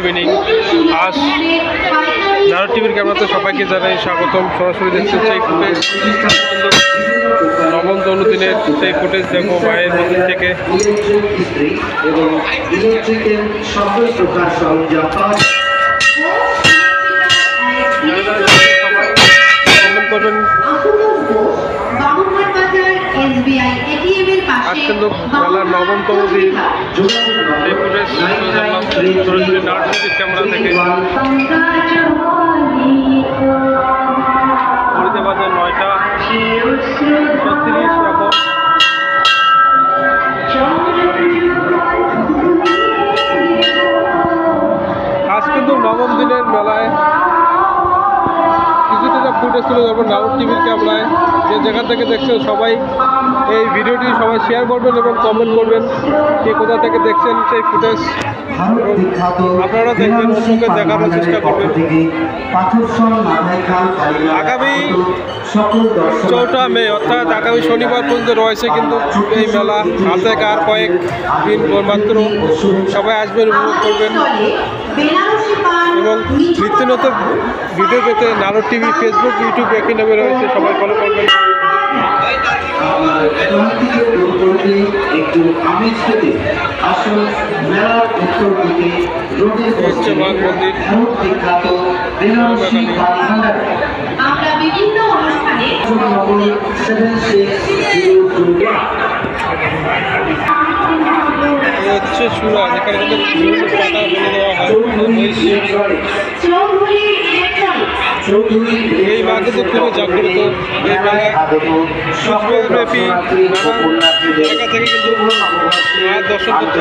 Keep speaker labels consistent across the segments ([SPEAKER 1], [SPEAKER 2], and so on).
[SPEAKER 1] Evening. আজ নারদ টিভির ক্যামেরাতে সবাইকে জানাই স্বাগতম। সরাসরি দেখতে সেই ফুটেজ, নবম জন্মদিনের সেই ফুটেজ দেখো মায়ের মন্দির থেকে। করবেন আজ কিন্তু মেলার নবমতম দিন, সেই ফুটেজ সরাসরি নারদ টিভির ক্যামেরা থেকে। ঘড়িতে বাজে 9:36 এখন। আজ কিন্তু নবম দিনের মেলায় কিছুটা ফুটেজ তুলে ধরবো নারদ টিভির ক্যামেরায়। যে জায়গা থেকে দেখছেন সবাই এই ভিডিওটি সবাই শেয়ার করবেন এবং কমেন্ট করবেন কে কোথা থেকে দেখছেন সেই ফুটেজ। আপনারা দেখবেন, অন্যকে দেখানোর চেষ্টা করবেন। আগামী 4 মে অর্থাৎ আগামী শনিবার পর্যন্ত রয়েছে কিন্তু এই মেলা। হাতে আর কয়েক দিন মাত্র। সবাই আসবেন, উপভোগ করবেন এবং নিত্য নতুন ভিডিও পেতে নারদ টিভি ফেসবুক, ইউটিউব একই নামে রয়েছে, সবাই ফলো করবেন। হচ্ছে মাঘ মন্দির। হচ্ছে সুরা, যেখানে পাতা বলে দেওয়া হয়। এই মা কিন্তু খুবই জাগ্রত। এই মেলায় বিশ্বব্যাপী নানা জায়গা থেকে কিন্তু মায়ের দর্শন করতে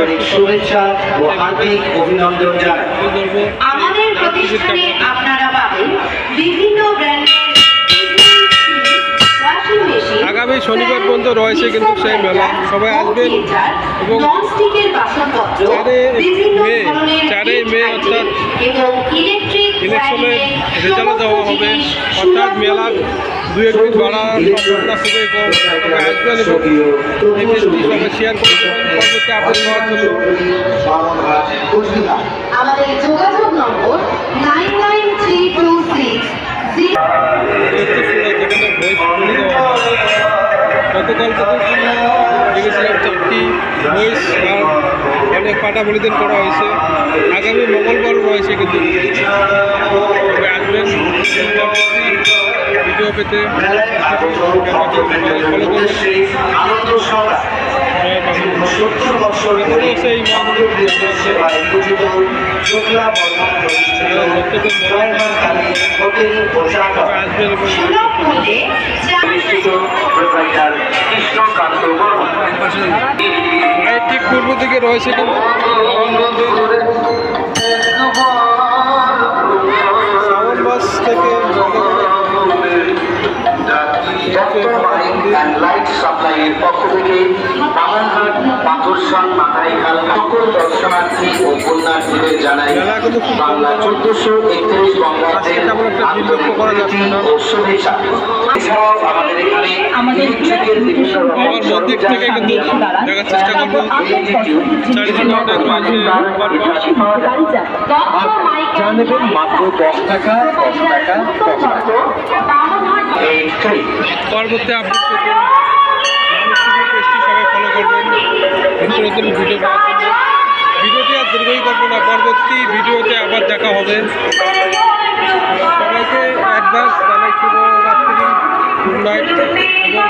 [SPEAKER 1] আগামী শনিবার পর্যন্ত রয়েছে কিন্তু সেই মেলা। সবাই আসবেন এবং 4 মে অর্থাৎ ইলেকশনের রেজাল্ট দেওয়া হবে, অর্থাৎ মেলার 2-1 দিন বাড়ার সম্ভাবনা খুবই কম। সবাই আসবেন এবং এই দেশটি সবাই শেয়ার করতে পারেন পরবর্তী আপডেট পাওয়ার জন্য।
[SPEAKER 2] আমাদের যোগাযোগ নম্বর 99326।
[SPEAKER 1] গতকাল দেখেছিলাম 4টি মহিষ আর অনেক পাটা বলিদান করা হয়েছে। আগামী মঙ্গলবারও রয়েছে কিন্তু। আসবেন ভিডিও পেতে ফলো করবেন। সেই মায়ের ঠিক পূর্ব দিকে রয়েছে কিন্তু শ্রাবণ মাস থেকে
[SPEAKER 3] লাইট সাপ্লাইয়ের পক্ষ থেকে বাগানহাট পাথরসান মাথাইখাল সকল দর্শনার্থী ও পুণ্যার্থীদের জানাই বাংলা 1431 বঙ্গাব্দের ও শুভেচ্ছা। এছাড়াও আমাদের এখানে ইলেকট্রিকের বিভিন্ন
[SPEAKER 1] মন্দির থেকে কিন্তু দেখার চেষ্টা করবো।
[SPEAKER 3] যা নেবেন মাত্র 10 টাকা।
[SPEAKER 1] পরবর্তী আপডেট পেতে পেজটি সবাই ফলো করবেন নিত্য নতুন ভিডিও পাওয়ার জন্য। ভিডিওটি আর দীর্ঘই করবো না, পরবর্তী ভিডিওতে আবার দেখা হবে। সবাইকে অ্যাডভান্স জানাই শুভরাত্রি, গুড নাইট এবং